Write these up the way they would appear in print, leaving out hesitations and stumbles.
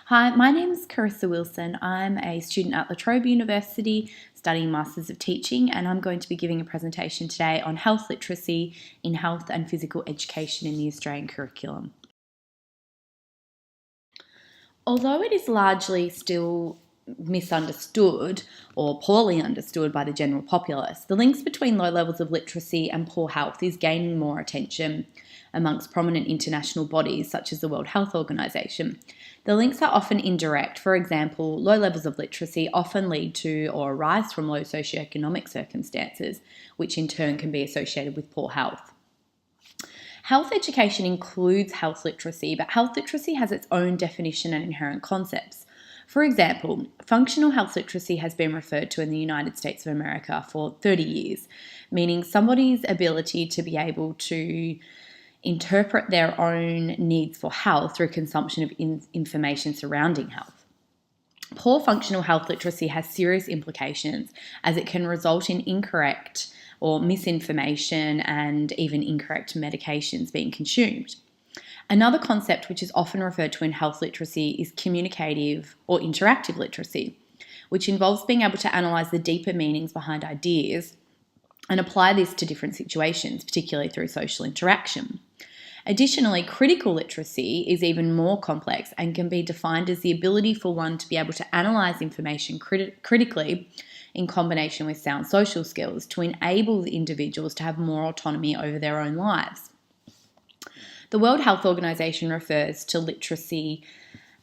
Hi, my name is Carissa Wilson. I'm a student at La Trobe University studying Masters of Teaching, and I'm going to be giving a presentation today on health literacy in health and physical education in the Australian curriculum. Although it is largely still misunderstood or poorly understood by the general populace, the links between low levels of literacy and poor health is gaining more attention amongst prominent international bodies such as the World Health Organization. The links are often indirect. For example, low levels of literacy often lead to or arise from low socioeconomic circumstances, which in turn can be associated with poor health. Health education includes health literacy, but health literacy has its own definition and inherent concepts. For example, functional health literacy has been referred to in the United States of America for 30 years, meaning somebody's ability to be able to interpret their own needs for health through consumption of information surrounding health. Poor functional health literacy has serious implications as it can result in incorrect or misinformation and even incorrect medications being consumed. Another concept which is often referred to in health literacy is communicative or interactive literacy, which involves being able to analyse the deeper meanings behind ideas and apply this to different situations, particularly through social interaction. Additionally, critical literacy is even more complex and can be defined as the ability for one to be able to analyse information critically in combination with sound social skills to enable the individuals to have more autonomy over their own lives. The World Health Organization refers to literacy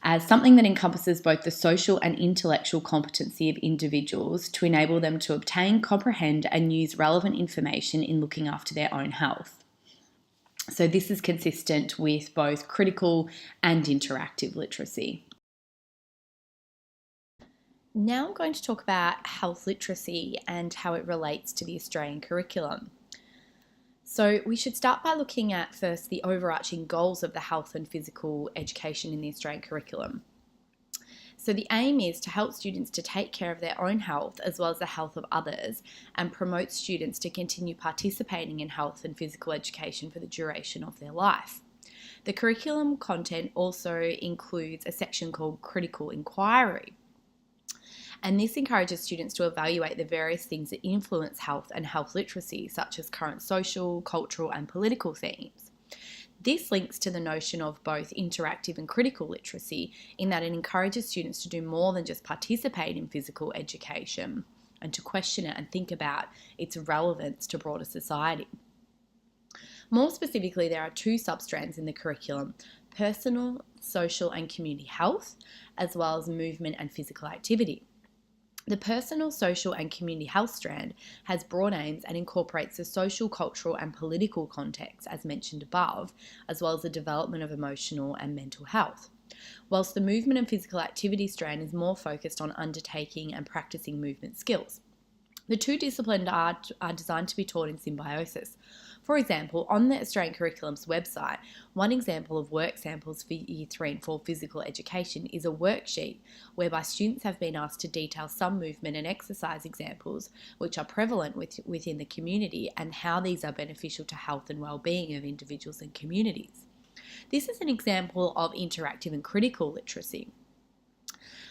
as something that encompasses both the social and intellectual competency of individuals to enable them to obtain, comprehend, and use relevant information in looking after their own health. So this is consistent with both critical and interactive literacy. Now I'm going to talk about health literacy and how it relates to the Australian curriculum. So we should start by looking at first the overarching goals of the health and physical education in the Australian curriculum. So the aim is to help students to take care of their own health as well as the health of others and promote students to continue participating in health and physical education for the duration of their life. The curriculum content also includes a section called Critical Inquiry. And this encourages students to evaluate the various things that influence health and health literacy, such as current social, cultural, and political themes. This links to the notion of both interactive and critical literacy in that it encourages students to do more than just participate in physical education and to question it and think about its relevance to broader society. More specifically, there are two substrands in the curriculum: personal, social, and community health, as well as movement and physical activity. The personal, social, and community health strand has broad aims and incorporates the social, cultural, and political context, as mentioned above, as well as the development of emotional and mental health. Whilst the movement and physical activity strand is more focused on undertaking and practicing movement skills. The two disciplines are designed to be taught in symbiosis. For example, on the Australian Curriculum's website, one example of work samples for Year 3 and 4 physical education is a worksheet whereby students have been asked to detail some movement and exercise examples which are prevalent within the community and how these are beneficial to health and well-being of individuals and communities. This is an example of interactive and critical literacy.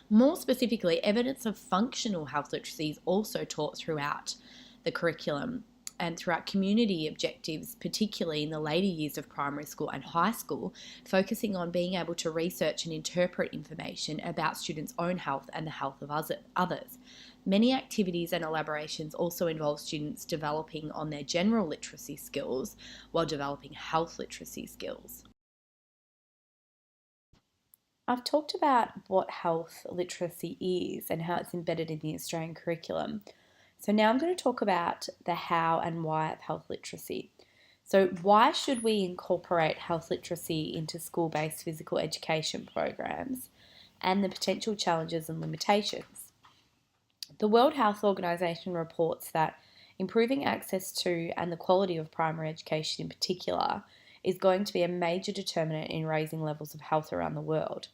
More specifically, evidence of functional health literacy is also taught throughout the curriculum and throughout community objectives, particularly in the later years of primary school and high school, focusing on being able to research and interpret information about students' own health and the health of others. Many activities and elaborations also involve students developing on their general literacy skills while developing health literacy skills. I've talked about what health literacy is and how it's embedded in the Australian curriculum. So now I'm going to talk about the how and why of health literacy. So why should we incorporate health literacy into school-based physical education programs and the potential challenges and limitations? The World Health Organization reports that improving access to and the quality of primary education in particular is going to be a major determinant in raising levels of health around the world.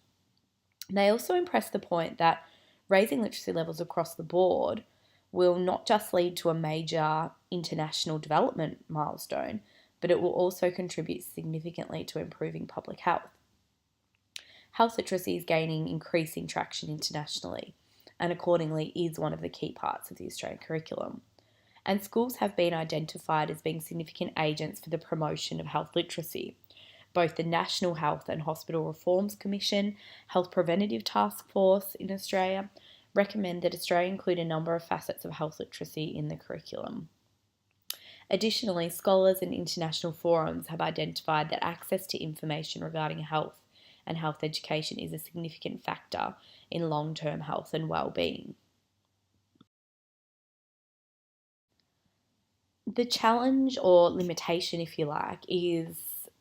They also impress the point that raising literacy levels across the board will not just lead to a major international development milestone, but it will also contribute significantly to improving public health. health literacy is gaining increasing traction internationally and accordingly is one of the key parts of the Australian curriculum. And schools have been identified as being significant agents for the promotion of health literacy. Both the National Health and Hospital Reforms Commission, Health Preventative Task Force in Australia, recommend that Australia include a number of facets of health literacy in the curriculum. Additionally, scholars and international forums have identified that access to information regarding health and health education is a significant factor in long-term health and well-being. The challenge or limitation, if you like, is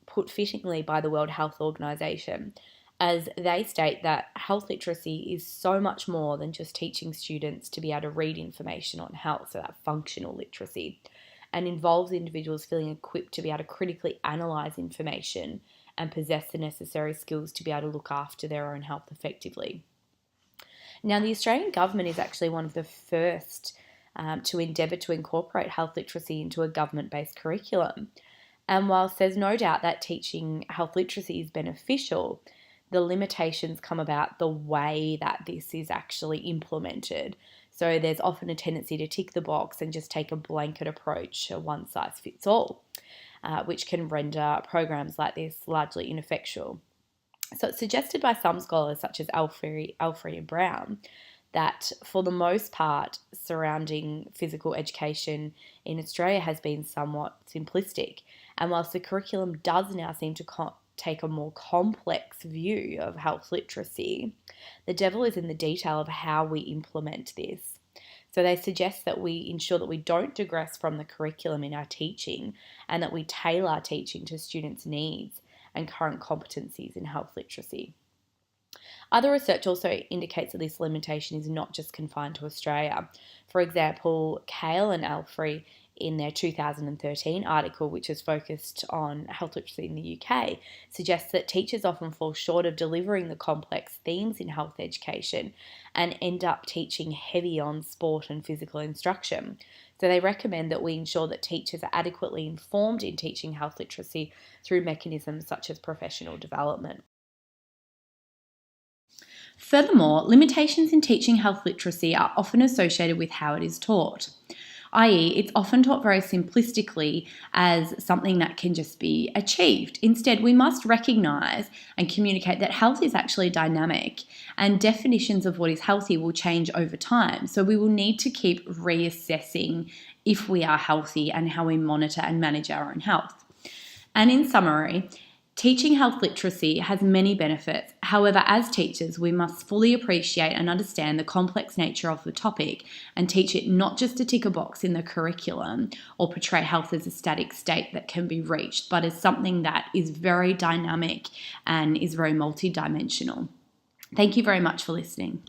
put fittingly by the World Health Organization, as they state that health literacy is so much more than just teaching students to be able to read information on health, so that functional literacy, and involves individuals feeling equipped to be able to critically analyse information and possess the necessary skills to be able to look after their own health effectively. Now, the Australian government is actually one of the first to endeavour to incorporate health literacy into a government-based curriculum. And whilst there's no doubt that teaching health literacy is beneficial, the limitations come about the way that this is actually implemented. So there's often a tendency to tick the box and just take a blanket approach, a one-size-fits-all, which can render programs like this largely ineffectual. So it's suggested by some scholars, such as Alfrey and Brown, that for the most part, surrounding physical education in Australia has been somewhat simplistic. And whilst the curriculum does now seem to take a more complex view of health literacy, the devil is in the detail of how we implement this. So they suggest that we ensure that we don't digress from the curriculum in our teaching and that we tailor our teaching to students' needs and current competencies in health literacy. Other research also indicates that this limitation is not just confined to Australia. For example, Kale and Alfrey, in their 2013 article, which is focused on health literacy in the UK, suggests that teachers often fall short of delivering the complex themes in health education and end up teaching heavy on sport and physical instruction. So they recommend that we ensure that teachers are adequately informed in teaching health literacy through mechanisms such as professional development. Furthermore, limitations in teaching health literacy are often associated with how it is taught, i.e., it's often taught very simplistically as something that can just be achieved. Instead, we must recognise and communicate that health is actually dynamic and definitions of what is healthy will change over time. So we will need to keep reassessing if we are healthy and how we monitor and manage our own health. And in summary, teaching health literacy has many benefits. However, as teachers, we must fully appreciate and understand the complex nature of the topic and teach it not just to tick a box in the curriculum or portray health as a static state that can be reached, but as something that is very dynamic and is very multidimensional. Thank you very much for listening.